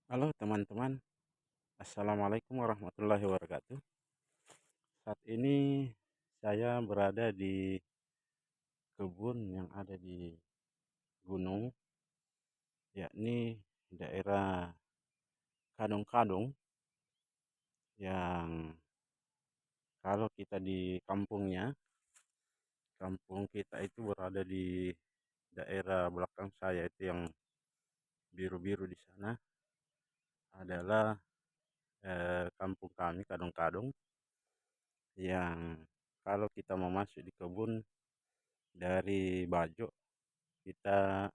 Halo teman-teman, Assalamualaikum warahmatullahi wabarakatuh. Saat ini saya berada di kebun yang ada di gunung, yakni daerah Kadung-Kadung, yang kalau kita di kampung kita itu berada di daerah belakang saya itu yang biru-biru di sana adalah kampung kami Kadung-Kadung, yang kalau kita mau masuk di kebun dari Bajo kita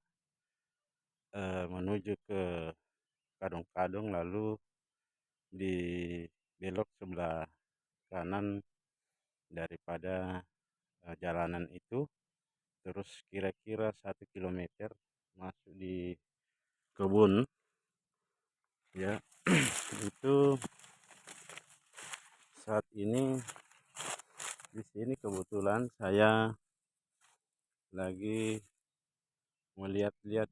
menuju ke Kadung-Kadung, lalu di belok sebelah kanan daripada jalanan itu, terus kira-kira 1 kilometer masuk di kebun ya. Itu saat ini di sini kebetulan saya lagi melihat-lihat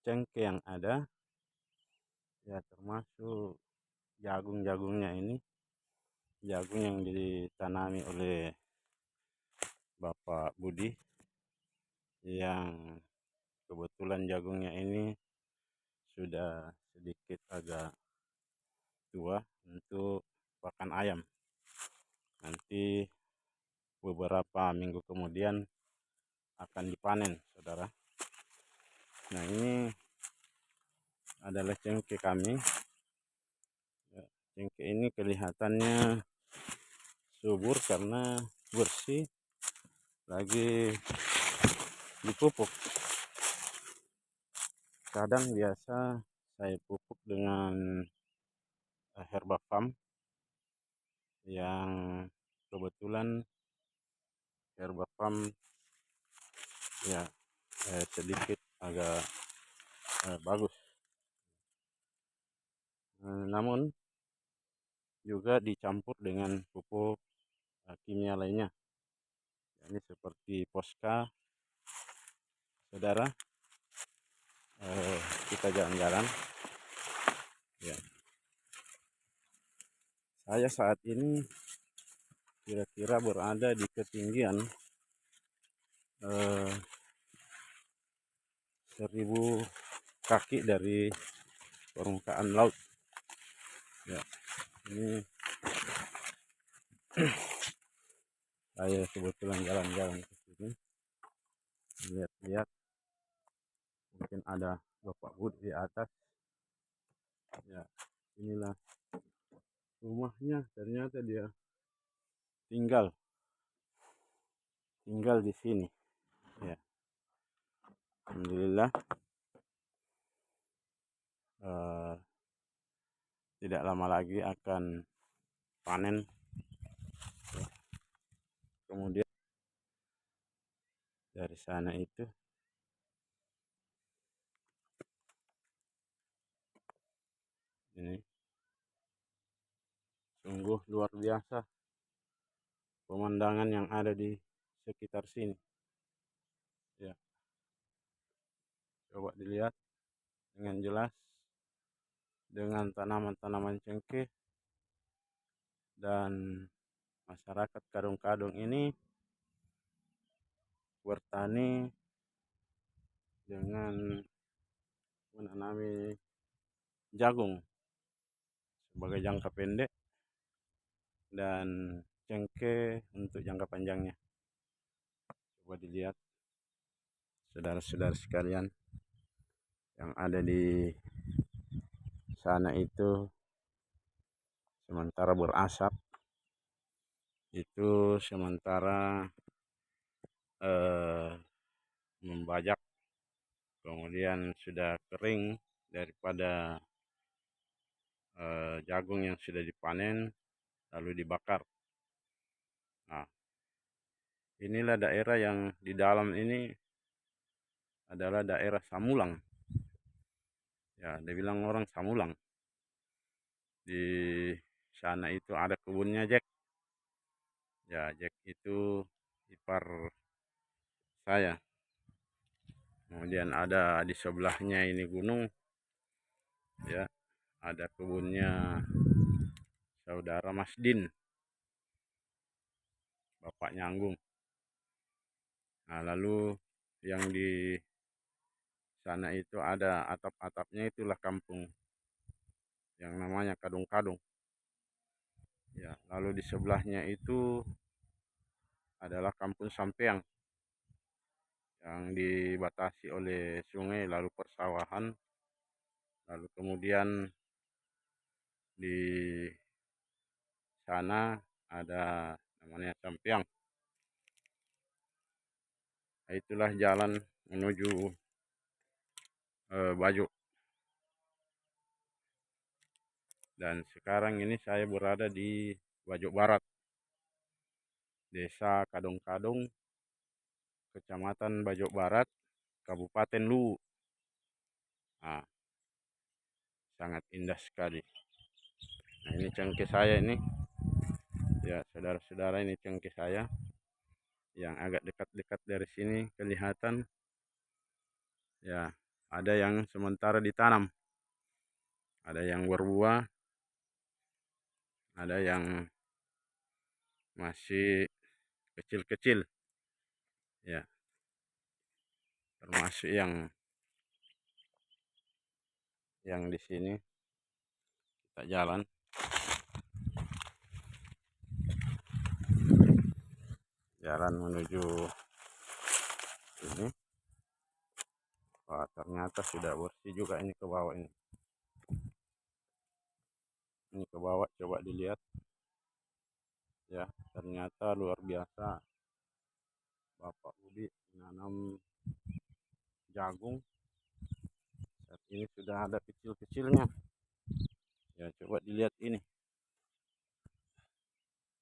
cengkeh yang ada ya, termasuk jagung-jagungnya ini, jagung yang ditanami oleh Bapak Budi, yang kebetulan jagungnya ini sudah sedikit agak tua untuk pakan ayam. Nanti beberapa minggu kemudian akan dipanen, saudara. Nah, ini adalah cengkeh kami. Ya, cengkeh ini kelihatannya subur karena bersih, lagi dipupuk. Kadang biasa saya pupuk dengan herba farm, yang kebetulan herba farm ya sedikit agak bagus. Namun juga dicampur dengan pupuk kimia lainnya, ini seperti Posca, saudara. Kita jalan-jalan ya. Saya saat ini kira-kira berada di ketinggian 1000 kaki dari permukaan laut ya. Ini saya kebetulan jalan-jalan ke sini, lihat-lihat, mungkin ada Bapak Bud di atas ya. Inilah rumahnya, ternyata dia tinggal di sini ya. Alhamdulillah, tidak lama lagi akan panen. Kemudian dari sana itu ini sungguh luar biasa pemandangan yang ada di sekitar sini ya. Coba dilihat dengan jelas dengan tanaman-tanaman cengkeh, dan masyarakat Kadung-Kadung ini bertani dengan menanami jagung sebagai jangka pendek dan cengkeh untuk jangka panjangnya. Coba dilihat saudara-saudara sekalian, yang ada di sana itu sementara berasap, itu sementara membajak, kemudian sudah kering daripada jagung yang sudah dipanen lalu dibakar. Nah, inilah daerah yang di dalam ini adalah daerah Samulang ya, dia bilang orang Samulang. Di sana itu ada kebunnya Jack ya. Jack itu ipar saya. Kemudian ada di sebelahnya ini gunung ya, ada kebunnya saudara Mas Din, bapaknya Anggung. Nah, lalu yang di sana itu ada atap-atapnya, itulah kampung yang namanya Kadung-Kadung. Ya, lalu di sebelahnya itu adalah kampung Sampeang yang dibatasi oleh sungai, lalu persawahan, lalu kemudian di sana ada namanya Sampeang. Nah, itulah jalan menuju Bajo. Dan sekarang ini saya berada di Bajo Barat, Desa Kadung-Kadung, Kecamatan Bajo Barat, Kabupaten Luwu. Nah, sangat indah sekali. Nah, ini cengkeh saya ini. Ya, saudara-saudara, ini cengkeh saya yang agak dekat-dekat dari sini kelihatan. Ya, ada yang sementara ditanam, ada yang berbuah, ada yang masih kecil-kecil. Ya, termasuk yang di sini kita jalan menuju ini. Wah, ternyata sudah bersih juga ini ke bawah ini. Ini ke bawah, coba dilihat. Ya, ternyata luar biasa. Bapak Budi menanam jagung. Saat ini sudah ada kecil-kecilnya. Ya, coba dilihat ini.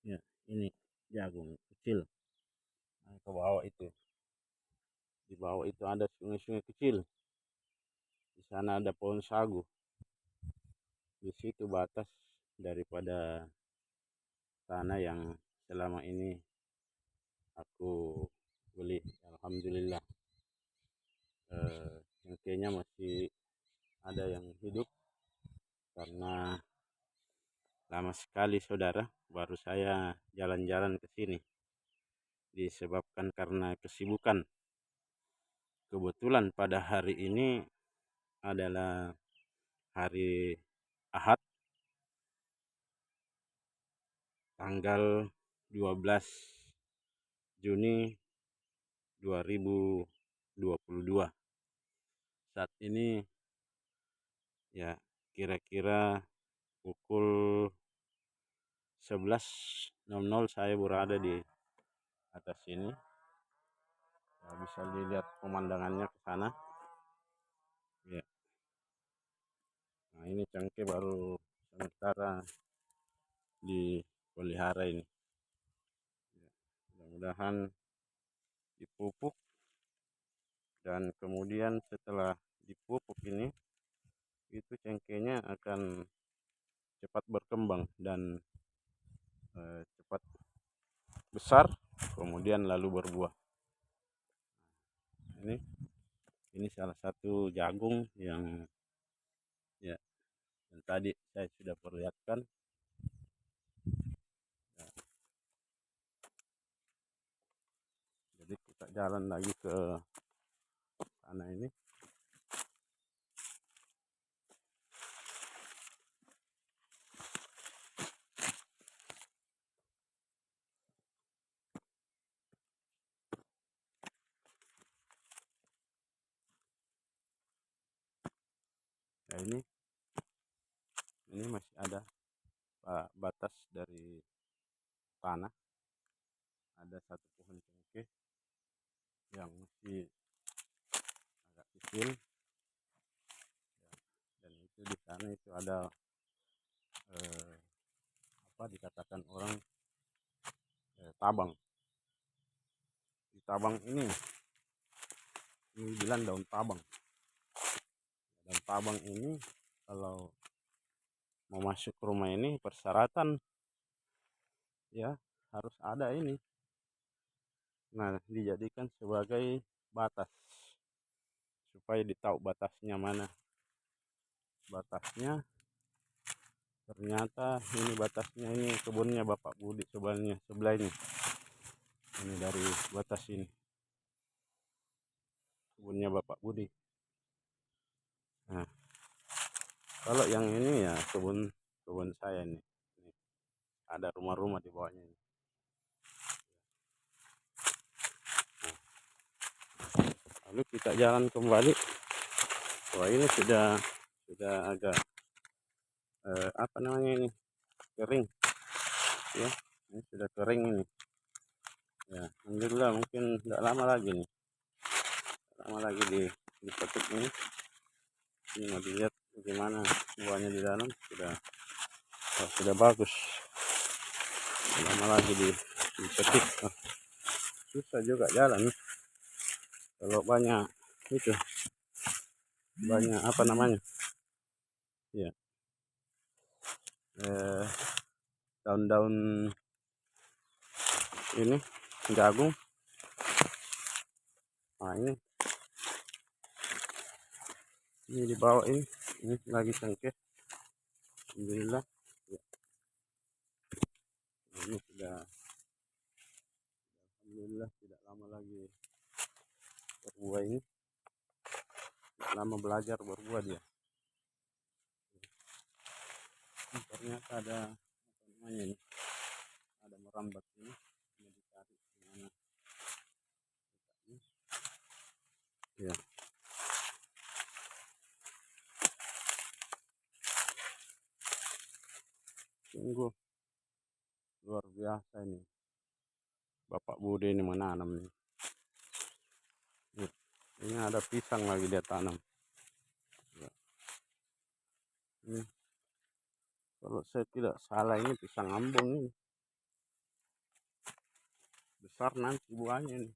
Ya, ini jagung kecil. Nah, ke bawah itu. Di bawah itu ada sungai-sungai kecil. Di sana ada pohon sagu. Di situ batas daripada tanah yang selama ini aku beli. Alhamdulillah, cengkehnya masih ada yang hidup, karena lama sekali saudara baru saya jalan-jalan ke sini, disebabkan karena kesibukan. Kebetulan pada hari ini adalah hari Ahad, tanggal 12 Juni 2022. Saat ini ya kira-kira pukul 11.00 saya berada di atas sini. Ya, bisa dilihat pemandangannya ke sana. Ya. Nah, ini cengkeh baru sementara dipelihara ini. Ya, mudah-mudahan dipupuk, dan kemudian setelah dipupuk ini, itu cengkehnya akan cepat berkembang dan cepat besar, kemudian lalu berbuah. Ini salah satu jagung yang tadi saya sudah perlihatkan. Ya, jadi kita jalan lagi ke sana ini. Nah, ini masih ada batas dari tanah. Ada satu pohon cengkeh yang masih agak kecil. Ya, dan itu di sana itu ada apa dikatakan orang tabang. Di tabang ini bilang daun tabang. Daun tabang ini kalau mau masuk ke rumah ini persyaratan ya harus ada ini. Nah, dijadikan sebagai batas supaya ditahu batasnya mana batasnya, Ternyata ini batasnya, ini kebunnya Bapak Budi sebelahnya ini. Ini dari batas ini kebunnya Bapak Budi. Nah, kalau yang ini ya kebun saya nih. Ini ada rumah-rumah di bawahnya ini. Lalu kita jalan kembali. Wah, ini sudah agak apa namanya ini, kering ya. Ini sudah kering ini ya. Alhamdulillah, mungkin tidak lama lagi nih, dipetik ini. Ini mau dilihat bagaimana buahnya di dalam. Sudah bagus. Tidak lama lagi dipetik. Susah juga jalan kalau banyak itu, banyak apa namanya ya, daun-daun ini jagung. Nah, ini di bawah ini lagi cengkeh. Alhamdulillah ya. Ini sudah, alhamdulillah tidak lama lagi berbuah ini. Tidak lama belajar berbuah dia. Ternyata ada apa namanya ini, ada merambat ini dicari gimana ini ya. Sungguh luar biasa ini Bapak Budi ini menanam nih. Ini ada pisang lagi dia tanam ya. Ini kalau saya tidak salah ini pisang ambung ini, besar nanti buahnya ini.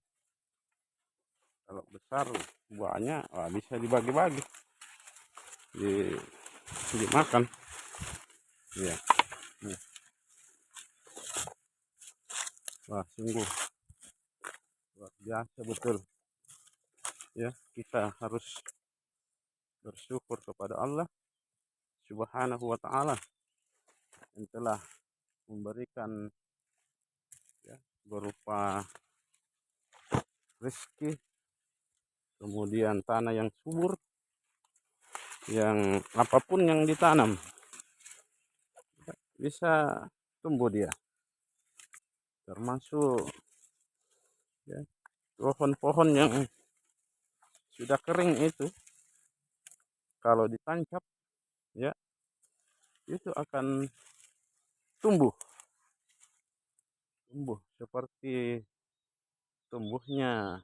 Kalau besar buahnya, wah, bisa dibagi-bagi, dimakan ya. Wah, sungguh luar biasa betul ya. Kita harus bersyukur kepada Allah Subhanahu wa Ta'ala yang telah memberikan ya, berupa rezeki, kemudian tanah yang subur, yang apapun yang ditanam bisa tumbuh dia, termasuk ya, pohon-pohon yang sudah kering itu kalau ditancap ya, itu akan tumbuh seperti tumbuhnya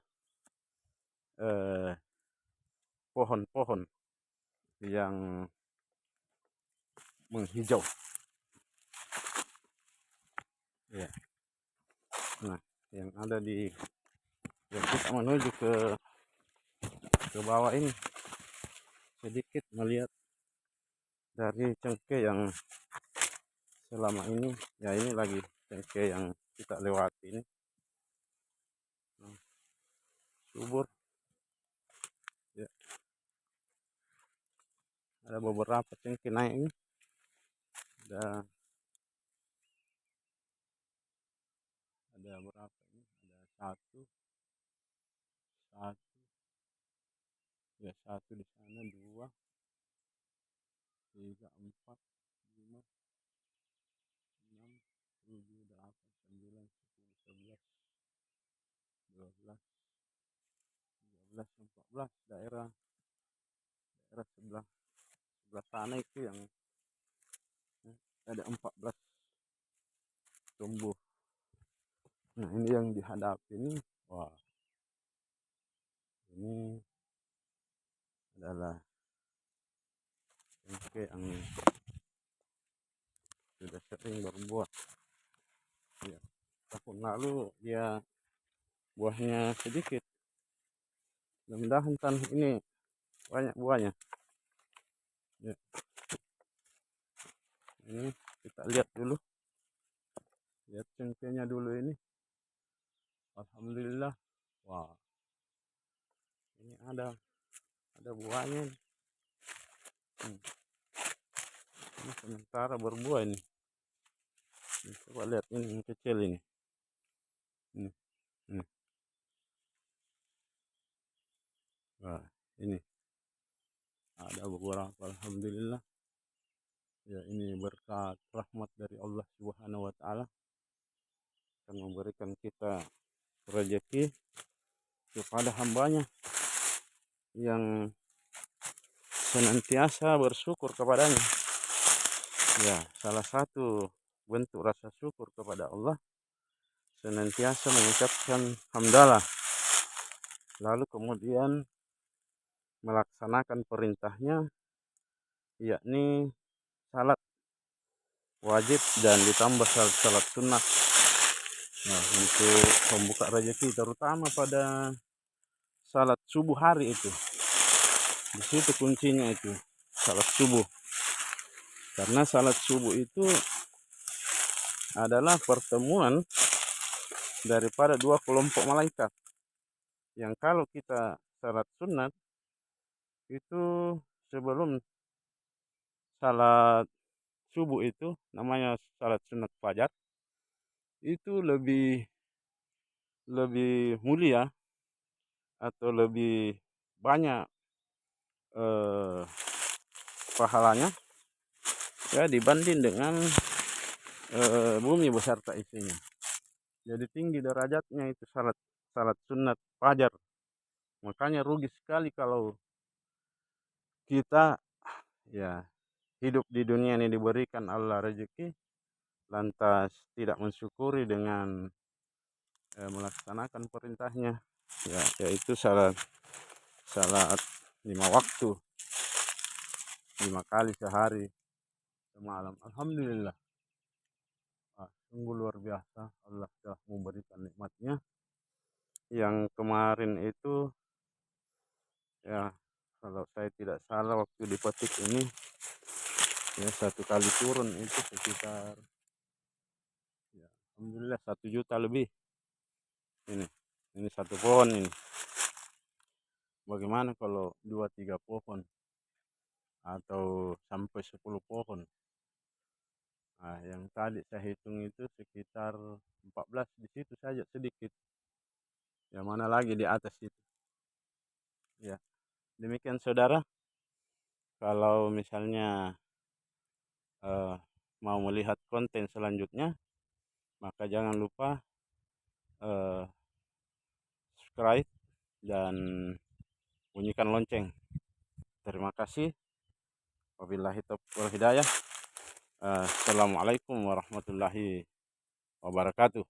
pohon-pohon yang menghijau ya. Nah, yang ada di, yang kita menuju ke bawah ini, sedikit melihat dari cengkeh yang selama ini ya, ini lagi cengkeh yang kita lewati ini. Nah, subur ya. Ada beberapa cengkeh naik ini. Ada berapa ini? Ada satu ya, satu di sana, 2, 3, 4, 5, 6, 7, 8, 9, 10, 11, 12, 13, 14. Daerah sebelah sana itu yang ada 14 tumbuh. Nah, ini yang dihadapi ini, wah, ini adalah cengkeh yang sudah sering berbuah ya. Tahun lalu dia buahnya sedikit, mudah-mudahan tahun ini banyak buahnya ya. Ini kita lihat dulu, lihat cengkehnya dulu ini. Alhamdulillah, wah, ini ada buahnya. Ini sementara berbuah ini. Coba lihat ini yang kecil ini. Ini. Wah, ini ada beberapa, alhamdulillah. Ya, ini berkat rahmat dari Allah Subhanahu wa taala akan memberikan kita rezeki kepada hambanya yang senantiasa bersyukur kepadanya. Ya, salah satu bentuk rasa syukur kepada Allah senantiasa mengucapkan hamdalah, lalu kemudian melaksanakan perintahnya, yakni salat wajib dan ditambah salat sunnah. Nah, untuk membuka rezeki terutama pada salat subuh hari itu, di situ kuncinya itu salat subuh, karena salat subuh itu adalah pertemuan daripada dua kelompok malaikat yang kalau kita salat sunat itu sebelum salat subuh itu namanya salat sunat fajar, itu lebih mulia atau lebih banyak pahalanya ya dibanding dengan bumi beserta isinya. Jadi tinggi derajatnya itu salat sunat fajar. Makanya rugi sekali kalau kita ya hidup di dunia ini diberikan Allah rezeki lantas tidak mensyukuri dengan melaksanakan perintahnya, ya yaitu salat 5 waktu, 5 kali sehari semalam. Alhamdulillah, sungguh luar biasa Allah telah memberikan nikmatnya. Yang kemarin itu ya, kalau saya tidak salah waktu dipetik ini ya 1 kali turun itu sekitar ya alhamdulillah 1 juta lebih. Ini 1 pohon ini. Bagaimana kalau 2-3 pohon atau sampai 10 pohon? Nah, yang tadi saya hitung itu sekitar 14 di situ saja sedikit. Yang mana lagi di atas itu. Ya, demikian saudara. Kalau misalnya mau melihat konten selanjutnya, maka jangan lupa subscribe dan bunyikan lonceng. Terima kasih. Wabillahi taufiq wal hidayah. Assalamualaikum warahmatullahi wabarakatuh.